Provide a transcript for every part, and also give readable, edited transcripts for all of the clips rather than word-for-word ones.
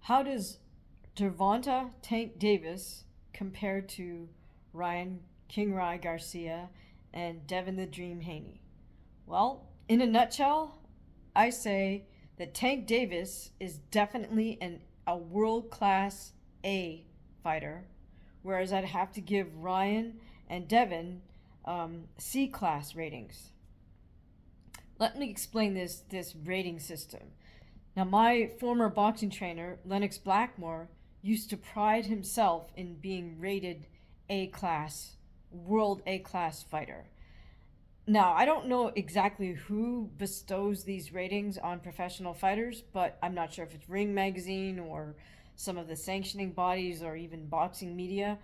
How does Gervonta Tank Davis compare to Ryan KingRy Garcia and Devin the Dream Haney? Well, in a nutshell, I say that Tank Davis is definitely a world class A fighter, whereas I'd have to give Ryan and Devin C class ratings. Let me explain this rating system. Now, my former boxing trainer, Lennox Blackmore, used to pride himself in being rated A class, world A class fighter. Now, I don't know exactly who bestows these ratings on professional fighters, but I'm not sure if it's Ring Magazine or some of the sanctioning bodies or even boxing media.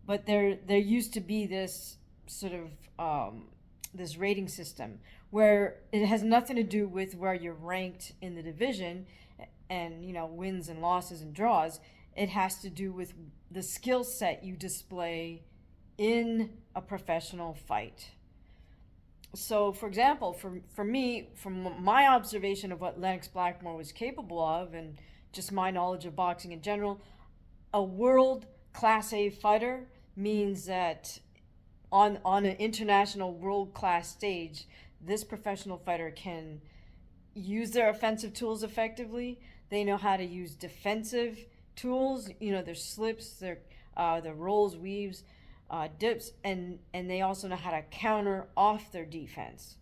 But there used to be this sort of this rating system where it has nothing to do with where you're ranked in the division and wins and losses and draws. It has to do with the skill set you display in a professional fight. So, for example, for me, from my observation of what Lennox Blackmore was capable of and just my knowledge of boxing in general, a world class A fighter means that on an international world class stage, this professional fighter can use their offensive tools effectively. They know how to use defensive tools, their slips, their rolls, weaves, dips, and they also know how to counter off their defense.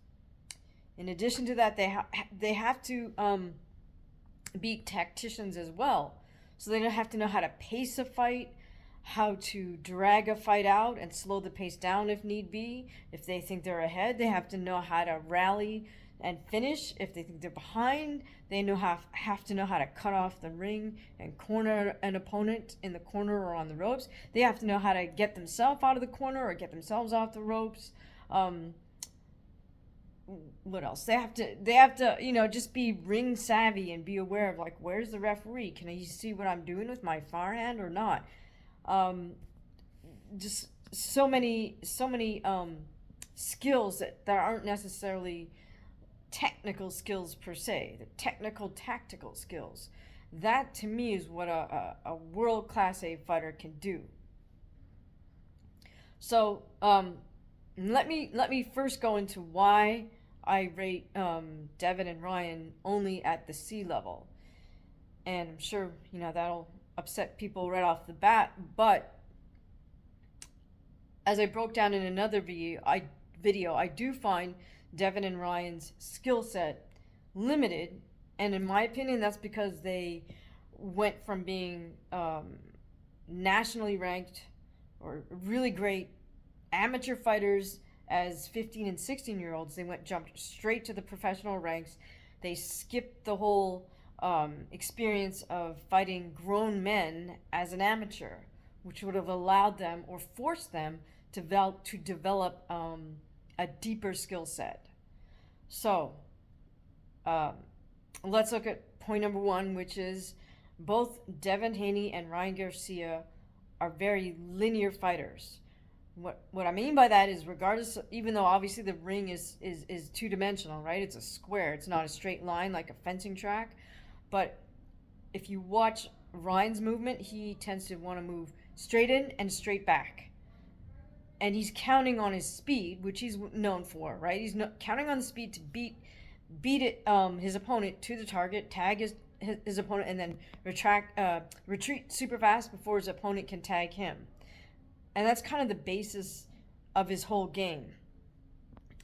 In addition to that, they have to be tacticians as well. So they have to know how to pace a fight, how to drag a fight out and slow the pace down if need be. If they think they're ahead, they have to know how to rally and finish. If they think they're behind, they have to know how to cut off the ring and corner an opponent in the corner or on the ropes. They have to know how to get themselves out of the corner or get themselves off the ropes. What else? They have to just be ring savvy and be aware of, like, where's the referee? Can he see what I'm doing with my forehand or not? Just so many skills that aren't necessarily technical skills per se, the technical tactical skills. That to me is what a world class A fighter can do. So let me first go into why I rate Devin and Ryan only at the C level, and I'm sure that'll upset people right off the bat. But as I broke down in another video, I do find Devin and Ryan's skill set limited, and in my opinion, that's because they went from being nationally ranked or really great amateur fighters as 15 and 16-year-olds. They jumped straight to the professional ranks. They skipped the whole experience of fighting grown men as an amateur, which would have allowed them or forced them to develop a deeper skill set. So let's look at point number one, which is both Devin Haney and Ryan Garcia are very linear fighters. What I mean by that is, regardless, even though obviously the ring is two-dimensional, right? It's a square. It's not a straight line like a fencing track. But if you watch Ryan's movement, he tends to want to move straight in and straight back. And he's counting on his speed, which he's known for, right? He's counting on the speed to beat his opponent to the target, tag his opponent, and then retreat super fast before his opponent can tag him. And that's kind of the basis of his whole game.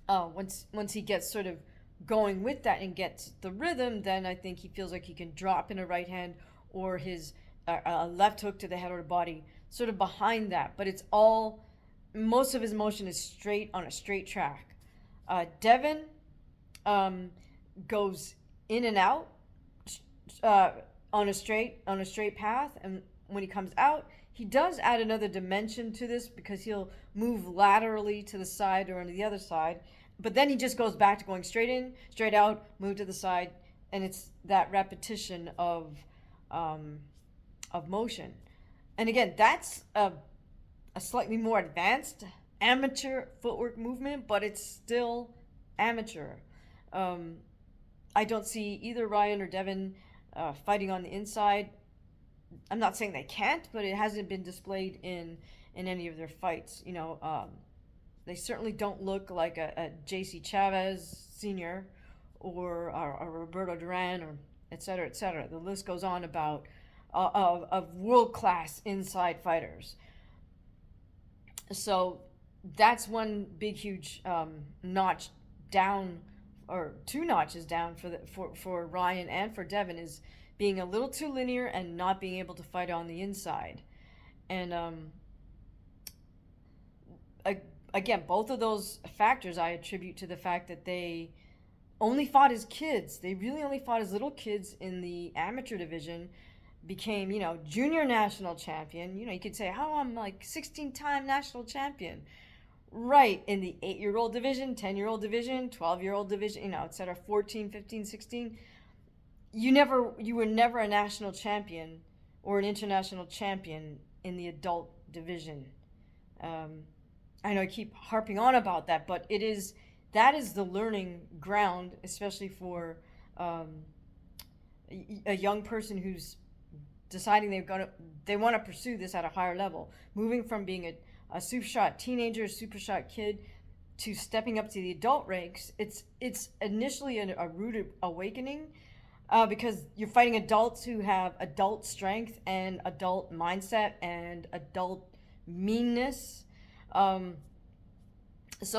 Once he gets sort of going with that and gets the rhythm, then I think he feels like he can drop in a right hand or his left hook to the head or the body, sort of behind that. But most of his motion is straight on a straight track. Devin goes in and out on a straight path, and when he comes out, he does add another dimension to this because he'll move laterally to the side or on the other side, but then he just goes back to going straight in, straight out, move to the side, and it's that repetition of motion. And again, that's a slightly more advanced amateur footwork movement, but it's still amateur. I don't see either Ryan or Devin fighting on the inside. I'm not saying they can't, but it hasn't been displayed in any of their fights. They certainly don't look like a J.C. Chavez Sr. or a Roberto Duran or et cetera, et cetera. The list goes on about of world class inside fighters. So that's one big huge notch down, or two notches down for Ryan and for Devin, is being a little too linear and not being able to fight on the inside. And again, both of those factors I attribute to the fact that they only fought as kids. They really only fought as little kids in the amateur division, became, junior national champion. You could say, oh, I'm like 16-time national champion. Right, in the 8-year-old division, 10-year-old division, 12-year-old division, et cetera, 14, 15, 16. You were never a national champion or an international champion in the adult division. I know I keep harping on about that, but that is the learning ground, especially for a young person who's deciding they want to pursue this at a higher level, moving from being a super shot teenager, super shot kid, to stepping up to the adult ranks. It's initially a rude awakening, because you're fighting adults who have adult strength and adult mindset and adult meanness. So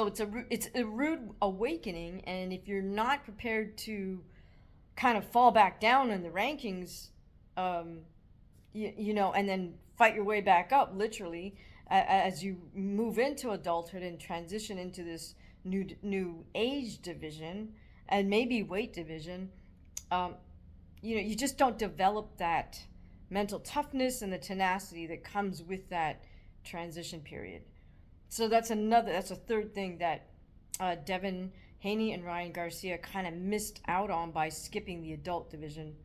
it's a rude awakening, and if you're not prepared to kind of fall back down in the rankings, and then fight your way back up, literally, as you move into adulthood and transition into this new age division and maybe weight division, you just don't develop that mental toughness and the tenacity that comes with that transition period. So that's a third thing that Devin Haney and Ryan Garcia kind of missed out on by skipping the adult division.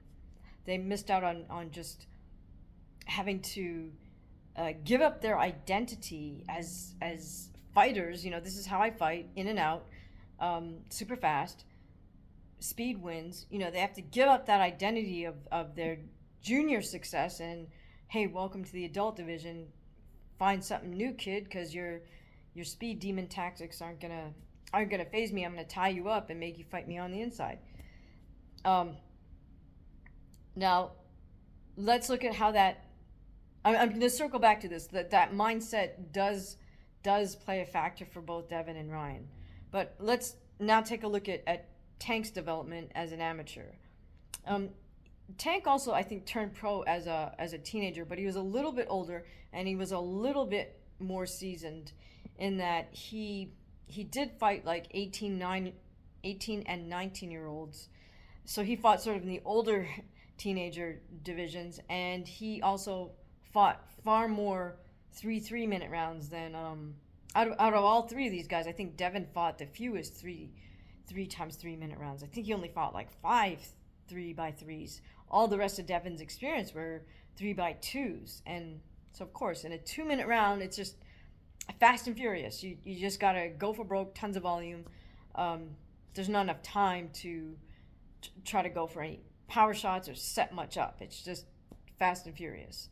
They missed out on just having to give up their identity as fighters. This is how I fight, in and out, super fast, speed wins. They have to give up that identity of their junior success and, hey, welcome to the adult division. Find something new, kid, because your speed demon tactics aren't gonna phase me. I'm gonna tie you up and make you fight me on the inside. Now, let's look at how that. I'm going to circle back to this. That mindset does play a factor for both Devin and Ryan. But let's now take a look at Tank's development as an amateur. Tank also, I think, turned pro as a teenager, but he was a little bit older and he was a little bit more seasoned in that he did fight like 18 and 19-year-olds. So he fought sort of in the older teenager divisions, and he also fought far more 3-3-minute rounds than out of all three of these guys. I think Devin fought the fewest 3 times 3-minute rounds. I think he only fought like 5 3x3s. All the rest of Devin's experience were 3x2s. And so, of course, in a 2-minute round, it's just fast and furious. You just got to go for broke, tons of volume. There's not enough time to try to go for any power shots or set much up. It's just fast and furious.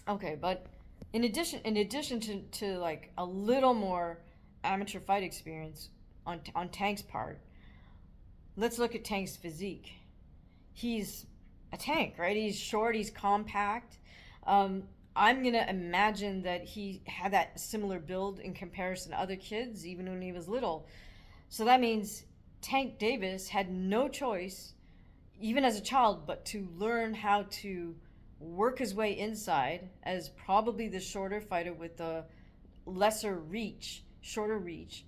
Okay, but in addition to like a little more amateur fight experience on Tank's part, let's look at Tank's physique. He's a tank, right? He's short, he's compact. I'm gonna imagine that he had that similar build in comparison to other kids, even when he was little. So that means Tank Davis had no choice, even as a child, but to learn how to work his way inside as probably the shorter fighter with the shorter reach.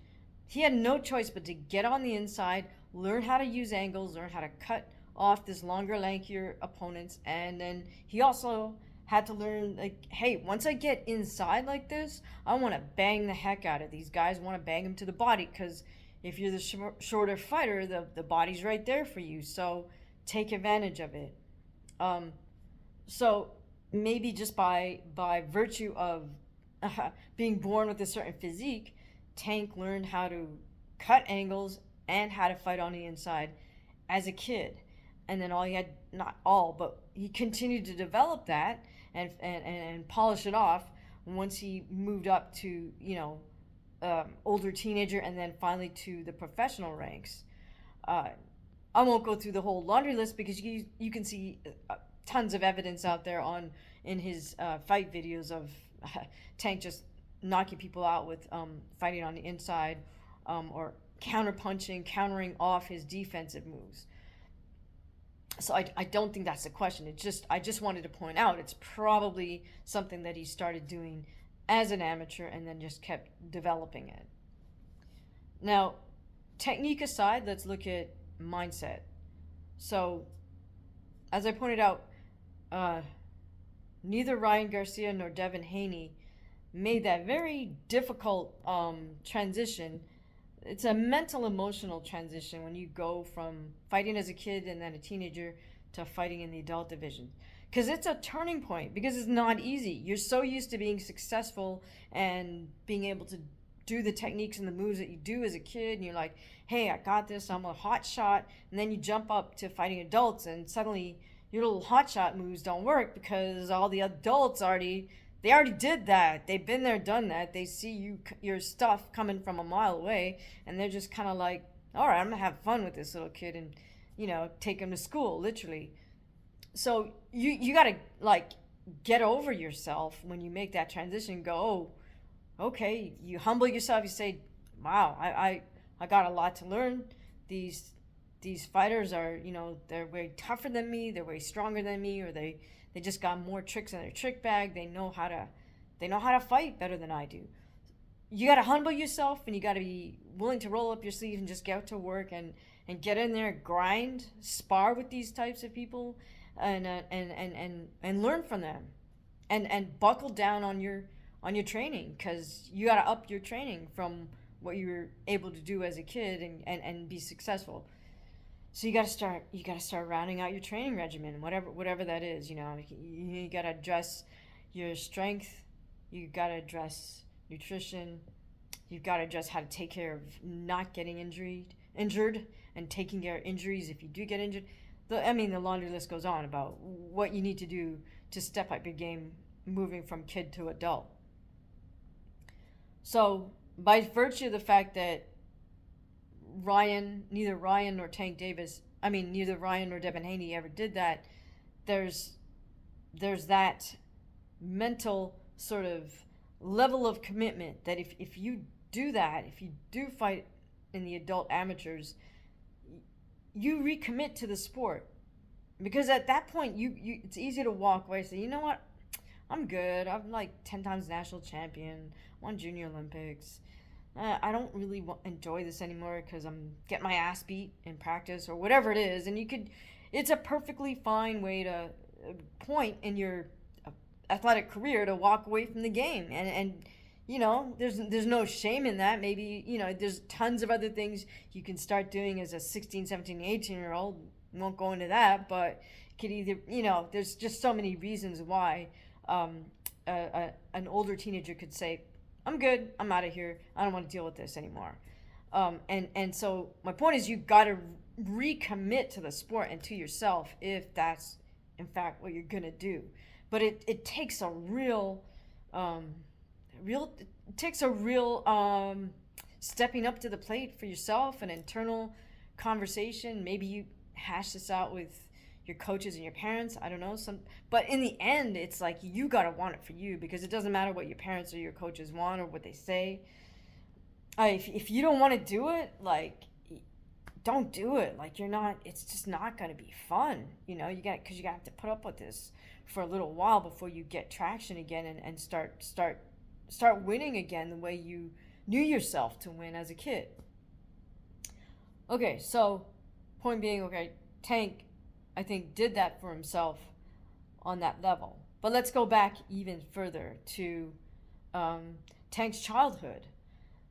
He had no choice but to get on the inside, learn how to use angles, learn how to cut off this longer, lankier opponents, and then he also had to learn, like, hey, once I get inside like this, I want to bang the heck out of these guys. I want to bang them to the body, because if you're the shorter fighter, the body's right there for you, so take advantage of it. So maybe just by virtue of being born with a certain physique, Tank learned how to cut angles and how to fight on the inside as a kid. and then all he had, not all, but he continued to develop that and polish it off once he moved up to, older teenager and then finally to the professional ranks. Uh, I won't go through the whole laundry list because you can see tons of evidence out there in his fight videos of Tank just knocking people out with fighting on the inside, or countering off his defensive moves. So I don't think that's the question. I just wanted to point out it's probably something that he started doing as an amateur and then just kept developing it. Now, technique aside, let's look at mindset. So, as I pointed out, neither Ryan Garcia nor Devin Haney made that very difficult transition. It's a mental, emotional transition when you go from fighting as a kid and then a teenager to fighting in the adult division. Because it's a turning point, because it's not easy. You're so used to being successful and being able to do the techniques and the moves that you do as a kid, and you're like, hey, I got this, I'm a hot shot. And then you jump up to fighting adults, and suddenly your little hot shot moves don't work because all the adults already did that. They've been there, done that. They see your stuff coming from a mile away, and they're just kind of like, all right, I'm gonna have fun with this little kid and take him to school, literally. So you gotta like get over yourself when you make that transition. Go, oh, okay. You humble yourself. You say, wow, I got a lot to learn. These fighters are, they're way tougher than me. They're way stronger than me, or they just got more tricks in their trick bag. They know how to fight better than I do. You got to humble yourself, and you got to be willing to roll up your sleeves and just get out to work and get in there, grind, spar with these types of people, and learn from them, and buckle down on your training, because you got to up your training from what you were able to do as a kid and be successful. So you got to start rounding out your training regimen, whatever that is. You got to address your strength, you got to address nutrition, you've got to address how to take care of not getting injured and taking care of injuries if you do get injured. The laundry list goes on about what you need to do to step up your game moving from kid to adult. So by virtue of the fact that neither Ryan nor Devin Haney ever did that, there's that mental sort of level of commitment that if you do that, if you do fight in the adult amateurs, you recommit to the sport. Because at that point, it's easy to walk away and say, you know what, I'm good. I'm like 10 times national champion, won Junior Olympics. I don't really enjoy this anymore because I'm getting my ass beat in practice or whatever it is. And it's a perfectly fine way to point in your athletic career to walk away from the game. And there's no shame in that. Maybe, there's tons of other things you can start doing as a 16, 17, 18-year-old. Won't go into that, but could either, there's just so many reasons why an older teenager could say, I'm good, I'm out of here, I don't want to deal with this anymore. And so my point is, you got to recommit to the sport and to yourself if that's in fact what you're gonna do. But it takes a real stepping up to the plate for yourself, an internal conversation. Maybe you hash this out with your coaches and your parents, I don't know, but in the end, it's like you gotta want it for you, because it doesn't matter what your parents or your coaches want or what they say. If you don't want to do it, like, don't do it. Like, it's just not gonna be fun, because you have to put up with this for a little while before you get traction again and start winning again the way you knew yourself to win as a kid. Okay, so point being, Tank, I think, did that for himself on that level. But let's go back even further to Tank's childhood.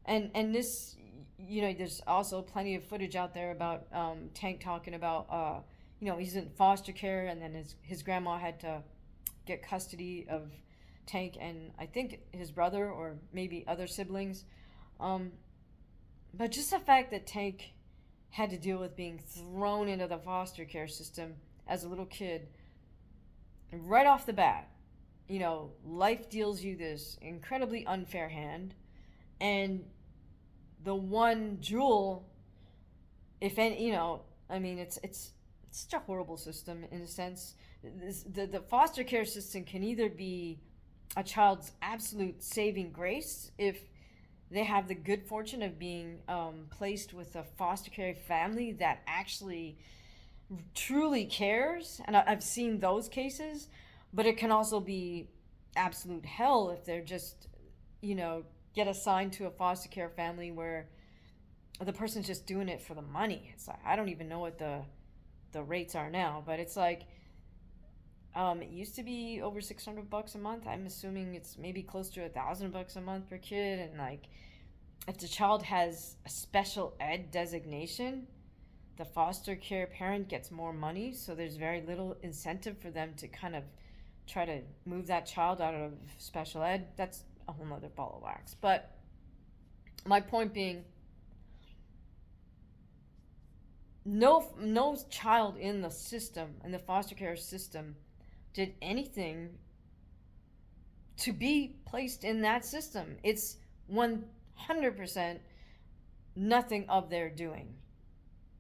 And this, there's also plenty of footage out there about Tank talking about, he's in foster care, and then his grandma had to get custody of Tank and I think his brother or maybe other siblings. But just the fact that Tank had to deal with being thrown into the foster care system as a little kid, right off the bat, life deals you this incredibly unfair hand, and the one jewel, if any, I mean, it's such a horrible system in a sense. The foster care system can either be a child's absolute saving grace if they have the good fortune of being placed with a foster care family that actually truly cares, and I've seen those cases, but it can also be absolute hell if they're just, get assigned to a foster care family where the person's just doing it for the money. It's like, I don't even know what the rates are now, but it's like, it used to be over $600 a month. I'm assuming it's maybe close to $1,000 a month per kid. And like, if the child has a special ed designation, the foster care parent gets more money. So there's very little incentive for them to kind of try to move that child out of special ed. That's a whole nother ball of wax. But my point being, no child in the system, in the foster care system, did anything to be placed in that system. It's 100% nothing of their doing.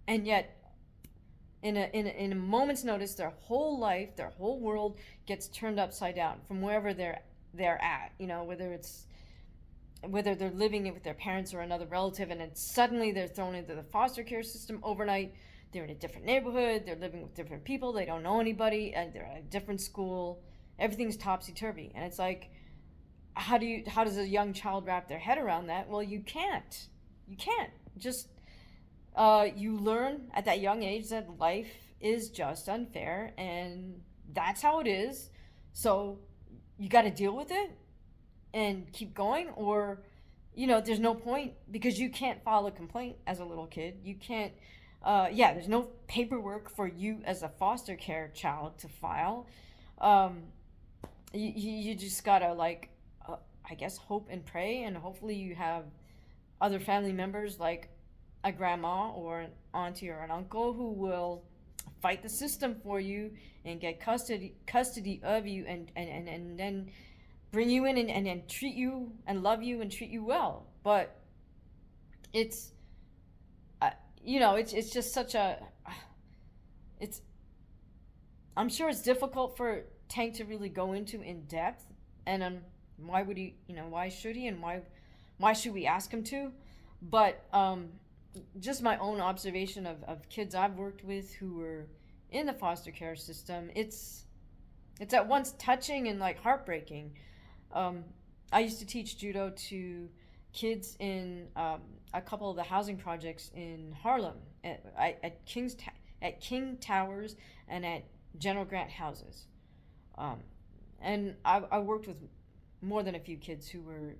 And yet, in a moment's notice, their whole life, their whole world gets turned upside down from wherever they're at. Whether they're living it with their parents or another relative, and then suddenly they're thrown into the foster care system overnight. They're in a different neighborhood, they're living with different people, they don't know anybody, and they're at a different school. Everything's topsy-turvy. And it's like, how does a young child wrap their head around that? Well, you can't. Just you learn at that young age that life is just unfair, and that's how it is. So you got to deal with it and keep going, or there's no point, because you can't file a complaint as a little kid. You can't there's no paperwork for you as a foster care child to file. You just gotta I guess hope and pray, and hopefully you have other family members like a grandma or an auntie or an uncle who will fight the system for you and get custody of you, and then bring you in and treat you and love you and treat you well. But it's it's just such a I'm sure it's difficult for Tank to really go into in depth, and why would he, why should he, and why should we ask him to? But just my own observation of kids I've worked with who were in the foster care system, it's at once touching and heartbreaking. I used to teach judo to kids in a couple of the housing projects in Harlem at King Towers and at General Grant houses, and I worked with more than a few kids who were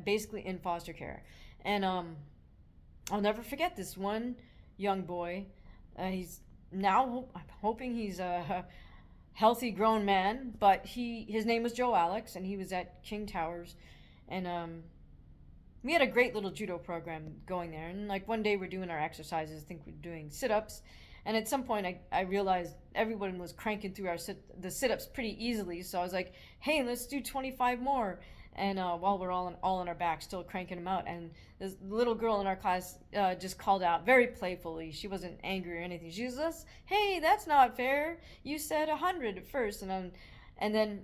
basically in foster care, and I'll never forget this one young boy. He's now, I'm hoping he's a healthy grown man, but his name was Joe Alex, and he was at King Towers, and we had a great little judo program going there. And one day we're doing our exercises, I think we're doing sit-ups, and at some point I realized everyone was cranking through the sit-ups pretty easily, so I was like, hey, let's do 25 more. And while we're all on our back, still cranking them out, and this little girl in our class just called out very playfully. She wasn't angry or anything. She was just, hey, that's not fair. You said 100 at first. And then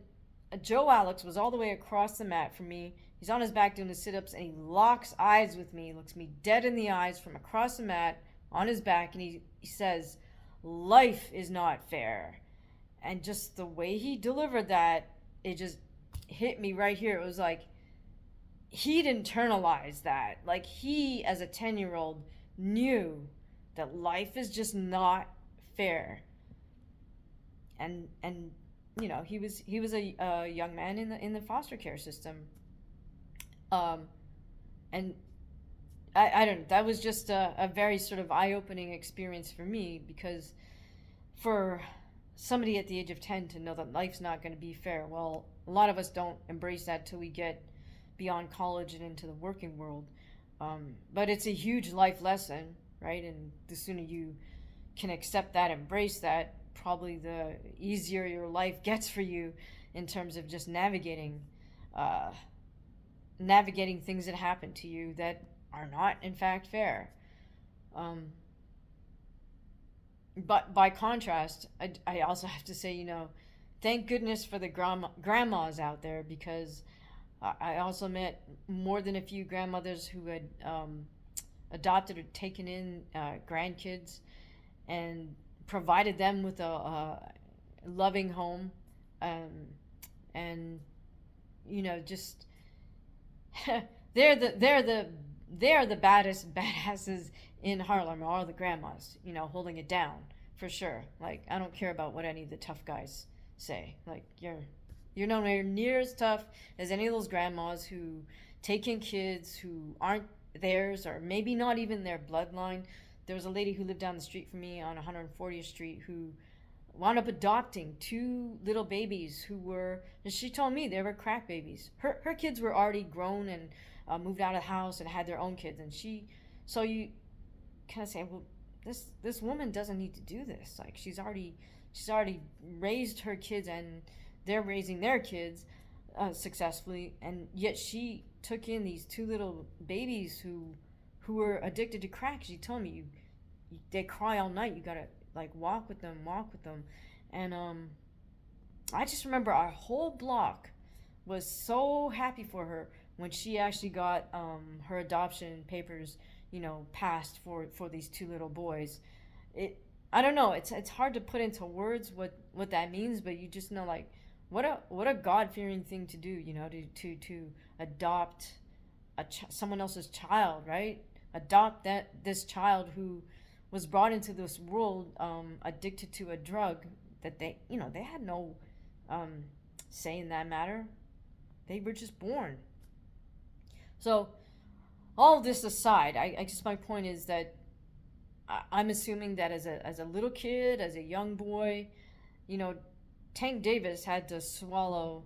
Joe Alex was all the way across the mat from me. He's on his back doing the sit-ups, and he locks eyes with me, looks me dead in the eyes from across the mat on his back, and he says, life is not fair. And just the way he delivered that, it just hit me right here. It was like he'd internalized that. He, as a 10-year-old, knew that life is just not fair. And he was a young man in the foster care system. And I don't know, that was just a very sort of eye-opening experience for me, because for somebody at the age of 10 to know that life's not going to be fair, well, a lot of us don't embrace that till we get beyond college and into the working world. But it's a huge life lesson, right? And the sooner you can accept that, embrace that, probably the easier your life gets for you in terms of just uh, navigating things that happen to you that are not, in fact, fair. Um, but by contrast, I also have to say, thank goodness for the grandmas out there, because I also met more than a few grandmothers who had adopted or taken in grandkids and provided them with a loving home, um, and just they're the baddest badasses in Harlem, are the grandmas, holding it down for sure. Like, I don't care about what any of the tough guys say. Like, you're nowhere near as tough as any of those grandmas who take in kids who aren't theirs, or maybe not even their bloodline. There was a lady who lived down the street from me on 140th Street who wound up adopting two little babies who were, and she told me they were crack babies. Her kids were already grown and moved out of the house and had their own kids. And so you kind of say, well, this woman doesn't need to do this. Like, she's already raised her kids, and they're raising their kids successfully, and yet she took in these two little babies who were addicted to crack. She told me, they cry all night. You gotta like walk with them, and I just remember our whole block was so happy for her when she actually got her adoption papers, passed for these two little boys. I don't know. It's hard to put into words what that means, but you just know, like, what a God-fearing thing to do, to adopt someone else's child, right? Adopt this child who was brought into this world addicted to a drug that they had no say in that matter. They were just born. So, all of this aside, I guess my point is that I'm assuming that as a little kid, as a young boy, Tank Davis had to swallow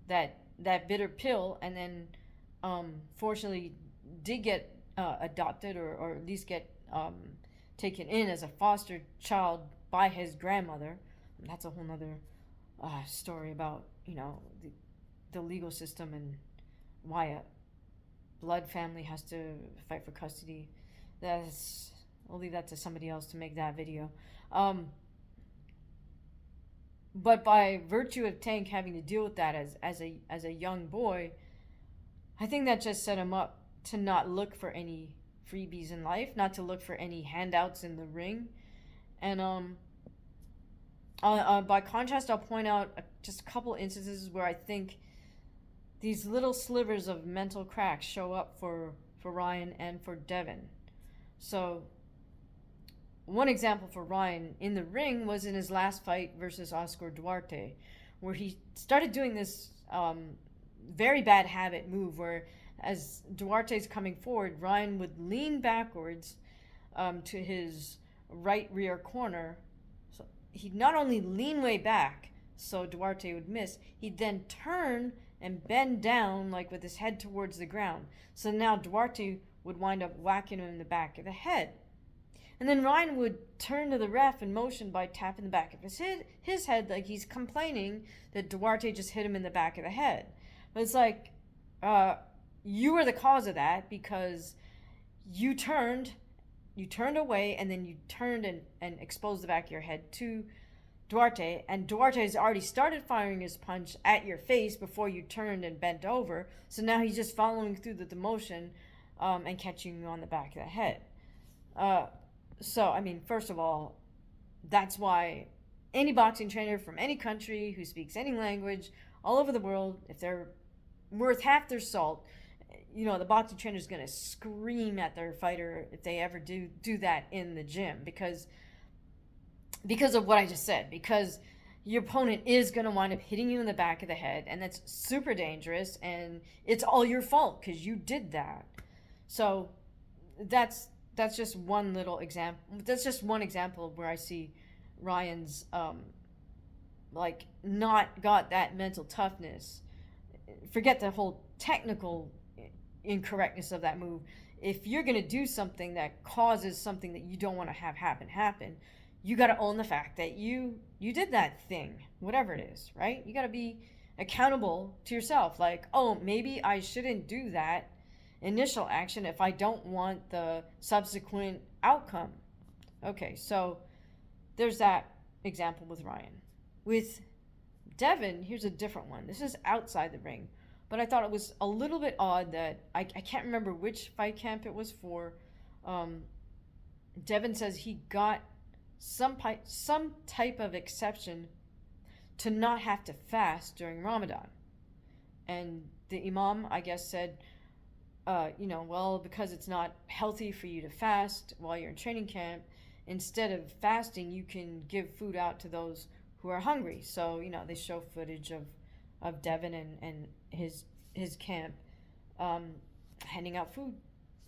that bitter pill, and then fortunately did get adopted, or at least get taken in as a foster child by his grandmother. And that's a whole nother story about the legal system and why a blood family has to fight for custody. I'll leave that to somebody else to make that video. But by virtue of Tank having to deal with that as a young boy, I think that just set him up to not look for any freebies in life, not to look for any handouts in the ring. And by contrast, I'll point out just a couple instances where I think these little slivers of mental cracks show up for Ryan and for Devin. So, one example for Ryan in the ring was in his last fight versus Oscar Duarte, where he started doing this very bad habit move where, as Duarte's coming forward, Ryan would lean backwards to his right rear corner. So he'd not only lean way back so Duarte would miss, he'd then turn and bend down, like with his head towards the ground. So now Duarte would wind up whacking him in the back of the head. And then Ryan would turn to the ref and motion by tapping the back of his head, like he's complaining that Duarte just hit him in the back of the head. But it's like, you were the cause of that, because you turned away, and then you turned and exposed the back of your head to Duarte, and Duarte's already started firing his punch at your face before you turned and bent over, so now he's just following through the motion and catching you on the back of the head. So, I mean, first of all, that's why any boxing trainer from any country who speaks any language all over the world, if they're worth half their salt, the boxing trainer is going to scream at their fighter if they ever do that in the gym, because of what I just said, because your opponent is going to wind up hitting you in the back of the head, and that's super dangerous, and it's all your fault because you did that. So that's just one little example. That's just one example of where I see Ryan's not got that mental toughness. Forget the whole technical incorrectness of that move. if you're going to do something that causes something that you don't want to have happen, you got to own the fact that you did that thing, whatever it is, right? You got to be accountable to yourself. Like, oh, maybe I shouldn't do that initial action if I don't want the subsequent outcome. Okay, so there's that example with Ryan. With Devin, here's a different one. This is outside the ring, but I thought it was a little bit odd that I can't remember which fight camp it was for. Devin says he got some type of exception to not have to fast during Ramadan. And the Imam, I guess, said, well, because it's not healthy for you to fast while you're in training camp, instead of fasting, you can give food out to those who are hungry. So, they show footage of Devin and his camp handing out food,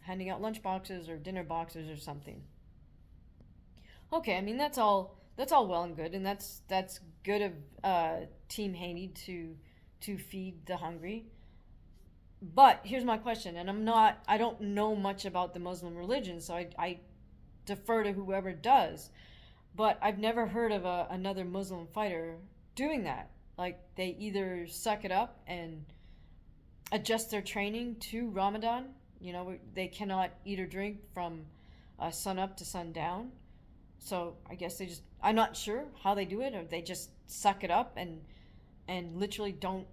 handing out lunch boxes or dinner boxes or something. Okay, I mean, that's all well and good, and that's good of Team Haney to feed the hungry. But here's my question, and I don't know much about the Muslim religion, so I defer to whoever does. But I've never heard of another Muslim fighter doing that. Like, they either suck it up and adjust their training to Ramadan. They cannot eat or drink from sun up to sundown. So I guess I'm not sure how they do it, or they just suck it up and literally don't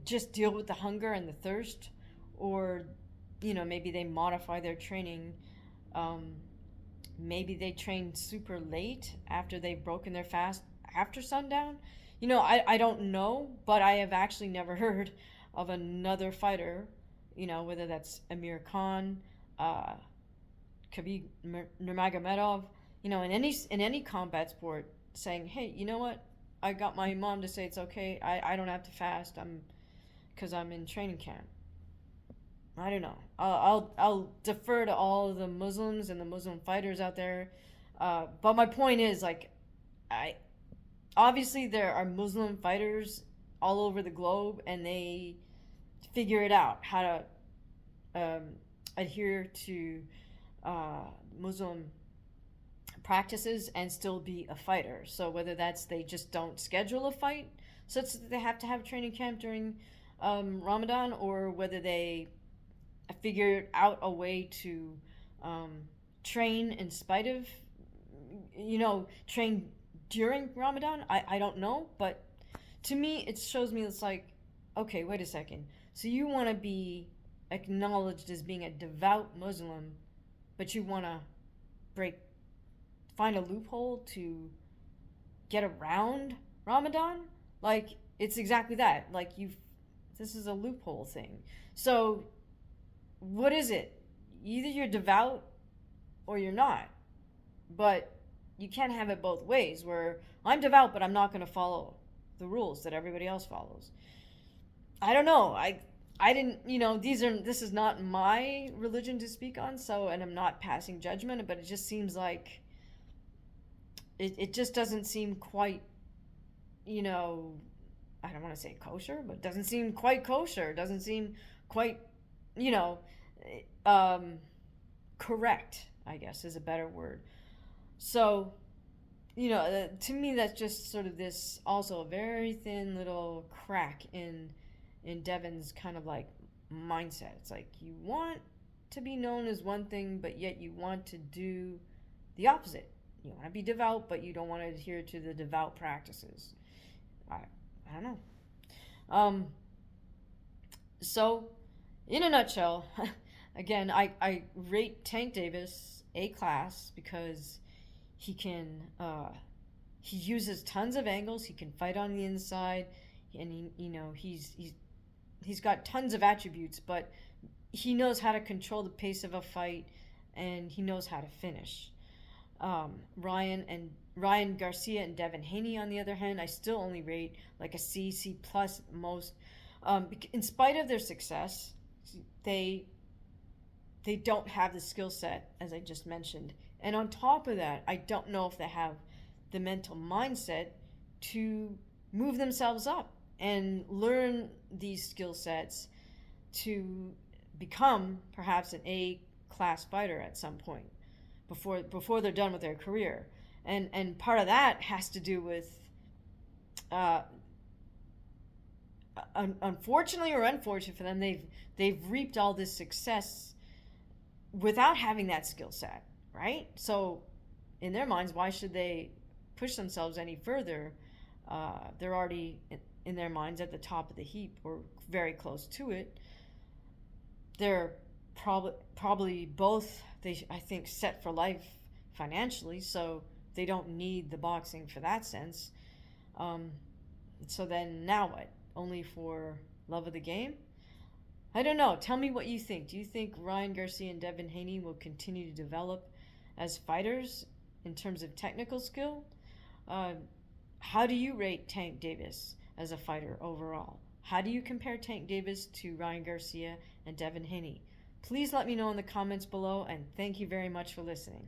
just deal with the hunger and the thirst, or maybe they modify their training. Maybe they train super late after they've broken their fast after sundown. I don't know, but I have actually never heard of another fighter, whether that's Amir Khan, Khabib Nurmagomedov, in any combat sport, saying, hey, you know what? I got my mom to say it's okay. I don't have to fast. Because I'm in training camp. I don't know. I'll defer to all of the Muslims and the Muslim fighters out there. But my point is, like, obviously there are Muslim fighters all over the globe, and they figure it out how to adhere to Muslim practices and still be a fighter. So whether that's they just don't schedule a fight such that they have to have training camp during Ramadan, or whether they figure out a way to train in spite of, train during Ramadan, I don't know. But to me, it shows me it's like, okay, wait a second. So you want to be acknowledged as being a devout Muslim, but you want to find a loophole to get around Ramadan? Like, it's exactly that. Like, this is a loophole thing. So what is it? Either you're devout or you're not. But you can't have it both ways, where I'm devout but I'm not going to follow the rules that everybody else follows. I don't know. I didn't, this is not my religion to speak on, and I'm not passing judgment, but it just seems like it just doesn't seem quite, I don't want to say kosher, but it doesn't seem quite kosher. It doesn't seem quite, correct, I guess is a better word. So, to me, that's just sort of this, also a very thin little crack in Devin's kind of like mindset. It's like, you want to be known as one thing, but yet you want to do the opposite. You want to be devout, but you don't want to adhere to the devout practices. I don't know. So, in a nutshell, again, I rate Tank Davis A class because he can, he uses tons of angles. He can fight on the inside, and he's got tons of attributes, but he knows how to control the pace of a fight, and he knows how to finish. Ryan Garcia and Devin Haney, on the other hand, I still only rate like a C plus most. In spite of their success, they don't have the skill set, as I just mentioned. And on top of that, I don't know if they have the mental mindset to move themselves up and learn these skill sets to become perhaps an A-class fighter at some point before they're done with their career. And part of that has to do with uh, unfortunately or unfortunately for them, they've reaped all this success without having that skill set, right? So in their minds, why should they push themselves any further? They're already in their minds at the top of the heap or very close to it. They're probably both, I think, set for life financially, so they don't need the boxing for that sense. So then now what? Only for love of the game? I don't know. Tell me what you think. Do you think Ryan Garcia and Devin Haney will continue to develop as fighters in terms of technical skill? How do you rate Tank Davis as a fighter overall? How do you compare Tank Davis to Ryan Garcia and Devin Haney? Please let me know in the comments below, and thank you very much for listening.